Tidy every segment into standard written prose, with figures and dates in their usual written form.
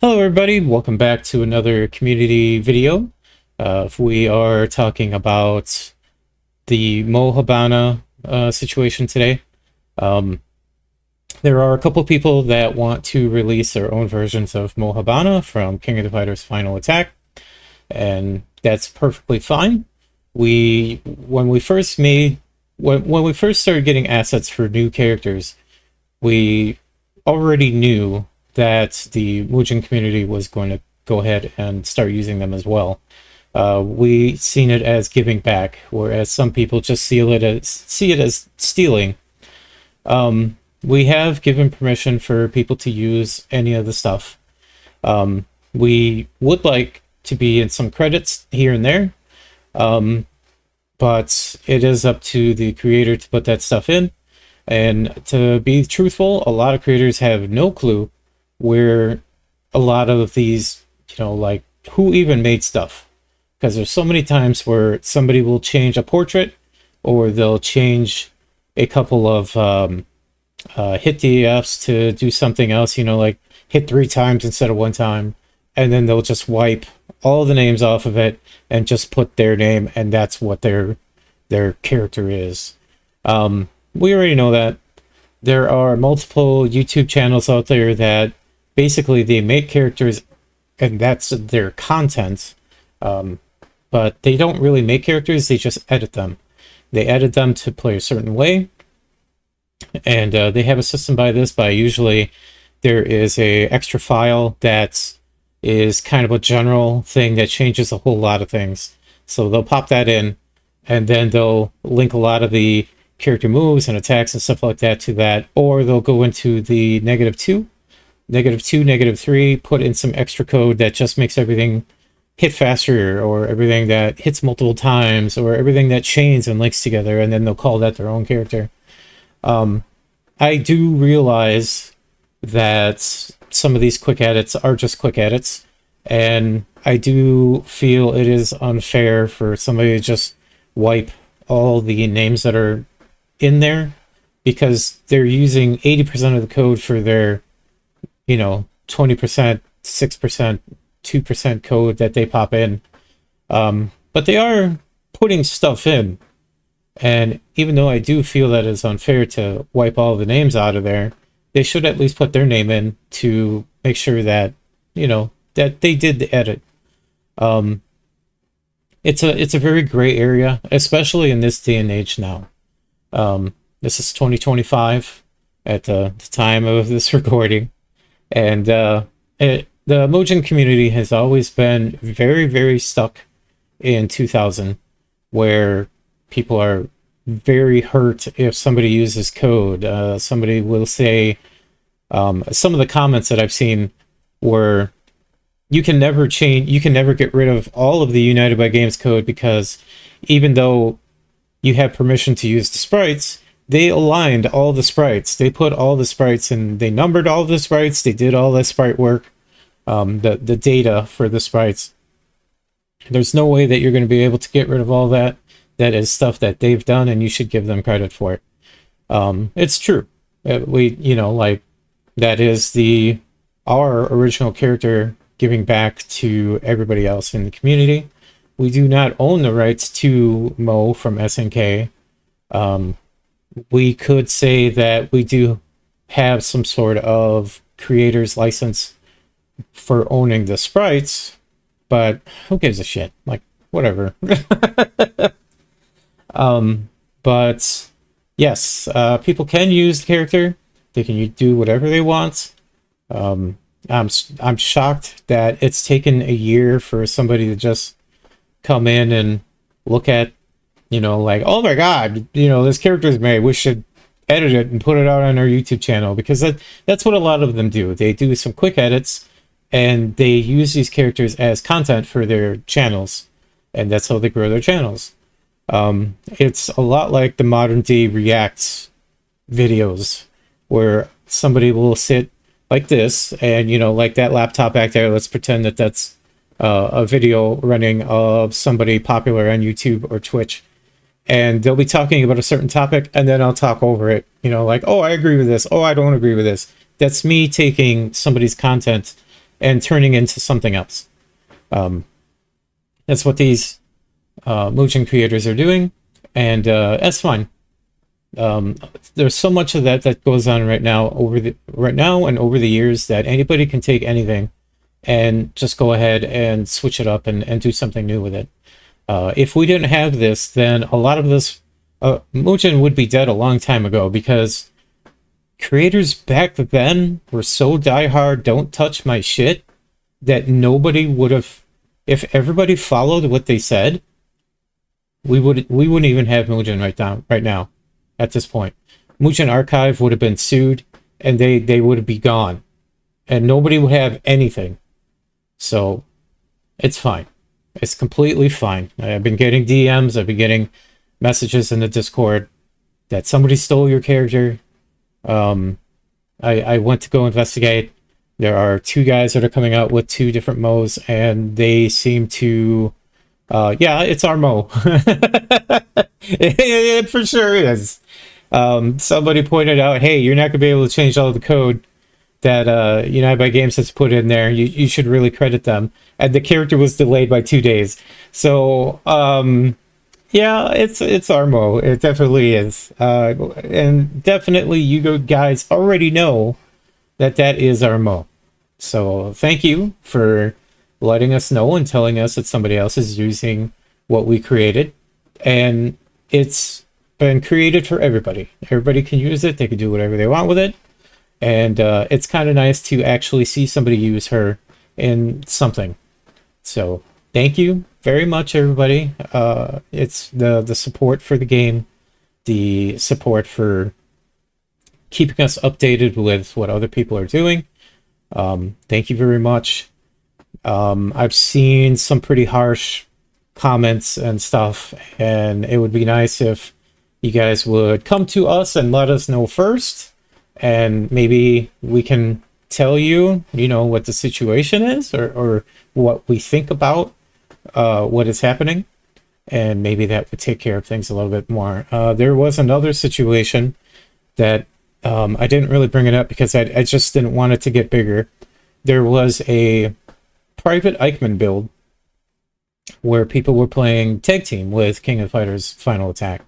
Hello everybody, welcome back to another community video. We are talking about the Mo Habana situation today. Um, there are a couple people that want to release their own versions of Mo Habana from King of the Fighters Final Attack, and that's perfectly fine. When we first started getting assets for new characters, we already knew that the MUGEN community was going to go ahead and start using them as well. We seen it as giving back, whereas some people just see it as stealing. We have given permission for people to use any of the stuff. We would like to be in some credits here and there, but it is up to the creator to put that stuff in. And to be truthful, a lot of creators have no clue where a lot of these, like who even made stuff. Because there's so many times where somebody will change a portrait or they'll change a couple of hit DFs to do something else, like hit 3 times instead of 1 time. And then they'll just wipe all the names off of it and just put their name, and that's what their character is. We already know that. There are multiple YouTube channels out there that basically they make characters and that's their content. But they don't really make characters, they just edit them. They edit them to play a certain way. And they have a system by usually there is a extra file that is kind of a general thing that changes a whole lot of things. So they'll pop that in, and then they'll link a lot of the character moves and attacks and stuff like that to that, or they'll go into the -2, -3, put in some extra code that just makes everything hit faster, or everything that hits multiple times, or everything that chains and links together, and then they'll call that their own character. I do realize that some of these quick edits are just quick edits, and I do feel it is unfair for somebody to just wipe all the names that are in there, because they're using 80% of the code for their 20%, 6%, 2% code that they pop in. But they are putting stuff in, and even though I do feel that it's unfair to wipe all the names out of there, they should at least put their name in to make sure that that they did the edit. It's a very gray area, especially in this day and age now. This is 2025 at the time of this recording, and the Mojang community has always been very, very stuck in 2000, where people are very hurt if somebody uses code. Somebody will say, some of the comments that I've seen were, you can never get rid of all of the United by Games code, because even though you have permission to use the sprites, they aligned all the sprites. They put all the sprites and they numbered all the sprites. They did all that sprite work, the data for the sprites. There's no way that you're going to be able to get rid of all that. That is stuff that they've done, and you should give them credit for it. It's true. That is our original character giving back to everybody else in the community. We do not own the rights to Mo from SNK. We could say that we do have some sort of creator's license for owning the sprites, but who gives a shit? Like, whatever. But yes, people can use the character. They can do whatever they want. I'm shocked that it's taken a year for somebody to just come in and look at, like, oh my god, this character is made, we should edit it and put it out on our YouTube channel, because that's what a lot of them do. They do some quick edits and they use these characters as content for their channels, and that's how they grow their channels. It's a lot like the modern day Reacts videos, where somebody will sit like this, and like that laptop back there, let's pretend that that's a video running of somebody popular on YouTube or Twitch, and they'll be talking about a certain topic, and then I'll talk over it, like, oh, I agree with this, oh, I don't agree with this. That's me taking somebody's content and turning into something else. That's what these MUGEN creators are doing, and that's fine. There's so much of that goes on right now and over the years that anybody can take anything and just go ahead and switch it up and do something new with it. If we didn't have this, then a lot of this MUGEN would be dead a long time ago, because creators back then were so diehard, don't touch my shit, that nobody would have. If everybody followed what they said, we wouldn't even have MUGEN right now. At this point, MUGEN Archive would have been sued, and they would be gone, and nobody would have anything. So it's fine. It's completely fine. I've been getting DMs. I've been getting messages in the Discord that somebody stole your character. I went to go investigate. There are 2 guys that are coming out with 2 different Mo's, and they seem to... yeah, it's our Mo. It for sure is. Somebody pointed out, hey, you're not going to be able to change all of the code that United by Games has put in there. You should really credit them. And the character was delayed by 2 days. So, yeah, it's our Mo. It definitely is. And definitely you guys already know that is our Mo. So thank you for letting us know and telling us that somebody else is using what we created. And it's been created for everybody. Everybody can use it. They can do whatever they want with it. And it's kind of nice to actually see somebody use her in something. So thank you very much, everybody. It's the support for the game, the support for keeping us updated with what other people are doing. Thank you very much. I've seen some pretty harsh comments and stuff, and it would be nice if you guys would come to us and let us know first, and maybe we can tell you, what the situation is, or what we think about what is happening, and maybe that would take care of things a little bit more. There was another situation that I didn't really bring it up because I just didn't want it to get bigger. There was a private Ikeman build where people were playing tag team with King of Fighters Final Attack.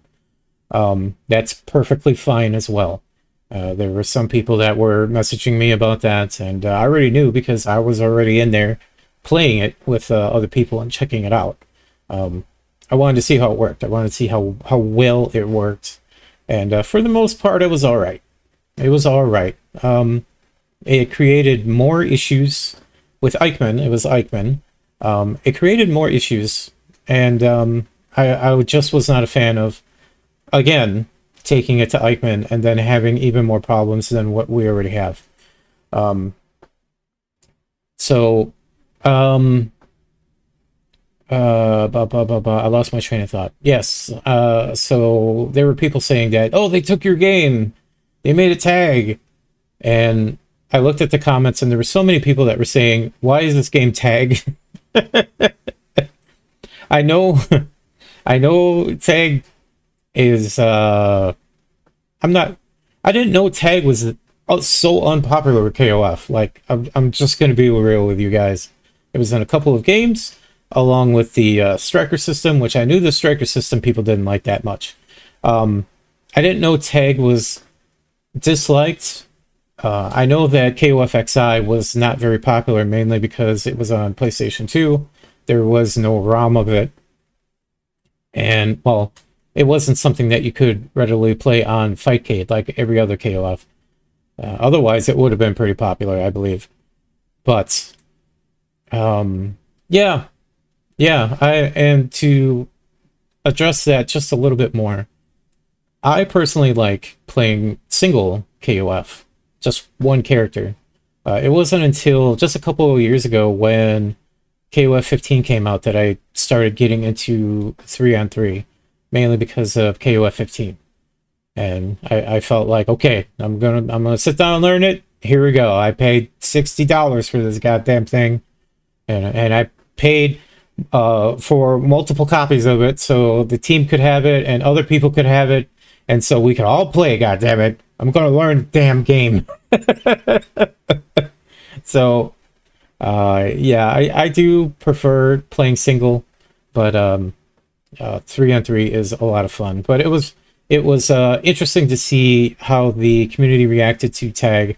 That's perfectly fine as well. There were some people that were messaging me about that, and I already knew because I was already in there playing it with other people and checking it out. I wanted to see how it worked. I wanted to see how well it worked. And for the most part, it was all right. It was all right. It created more issues with Ikeman. It was Ikeman. It created more issues, and I just was not a fan of, again, taking it to Ikeman and then having even more problems than what we already have. I lost my train of thought. Yes. So there were people saying that, oh, they took your game. They made a tag. And I looked at the comments, and there were so many people that were saying, why is this game tag? I know tag is, I didn't know tag was so unpopular with KOF. Like, I'm just going to be real with you guys. It was in a couple of games, along with the striker system, which I knew the striker system people didn't like that much. I didn't know tag was disliked. I know that KOF XI was not very popular, mainly because it was on PlayStation 2. There was no ROM of it. And, well, it wasn't something that you could readily play on Fightcade like every other KOF. Otherwise, it would have been pretty popular, I believe. But, yeah, and to address that just a little bit more, I personally like playing single KOF, just one character. It wasn't until just a couple of years ago when KOF 15 came out that I started getting into 3-on-3, mainly because of KOF 15. And I felt like, okay, I'm gonna sit down and learn it. Here we go. I paid $60 for this goddamn thing, and I paid for multiple copies of it so the team could have it and other people could have it, and so we could all play. Goddamn it! I'm gonna learn the damn game. So Yeah, I do prefer playing single, but 3-on-3 is a lot of fun. But it was interesting to see how the community reacted to tag,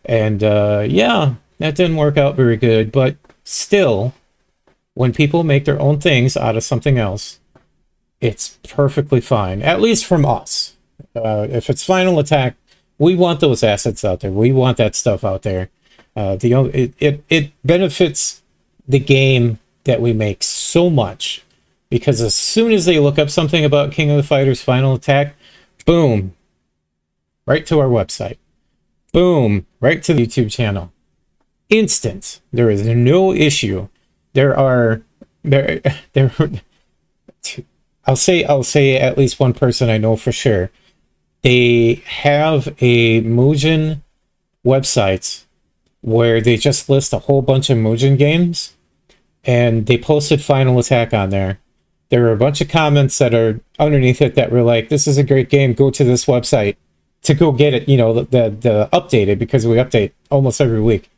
and yeah, that didn't work out very good. But still, when people make their own things out of something else, it's perfectly fine, at least from us. If it's Final Attack, we want those assets out there. We want that stuff out there. It benefits the game that we make so much, because as soon as they look up something about King of the Fighters Final Attack, boom, right to our website. Boom, right to the YouTube channel. Instant. There is no issue. There are there there I'll say at least one person I know for sure. They have a Mugen website where they just list a whole bunch of Mugen games, and they posted Final Attack on there. There were a bunch of comments that are underneath it that were like, "This is a great game. Go to this website to go get it." You know, the updated, because we update almost every week.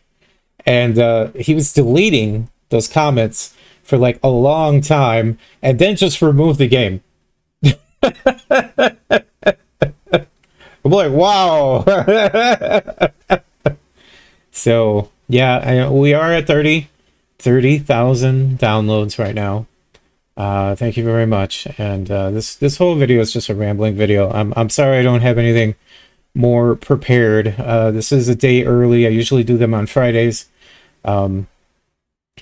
And he was deleting those comments for like a long time, and then just removed the game. I'm like, wow. So yeah, we are at 30,000 downloads right now. Thank you very much. And this whole video is just a rambling video. I'm sorry I don't have anything more prepared. This is a day early. I usually do them on Fridays.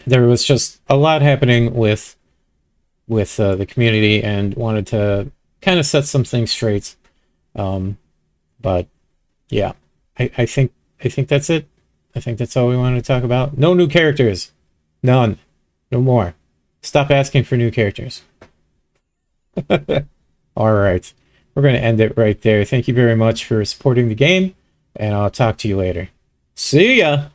There was just a lot happening with the community, and wanted to kind of set some things straight. But yeah, I think that's it. I think that's all we wanted to talk about. No new characters. None. No more. Stop asking for new characters. All right. We're going to end it right there. Thank you very much for supporting the game, and I'll talk to you later. See ya!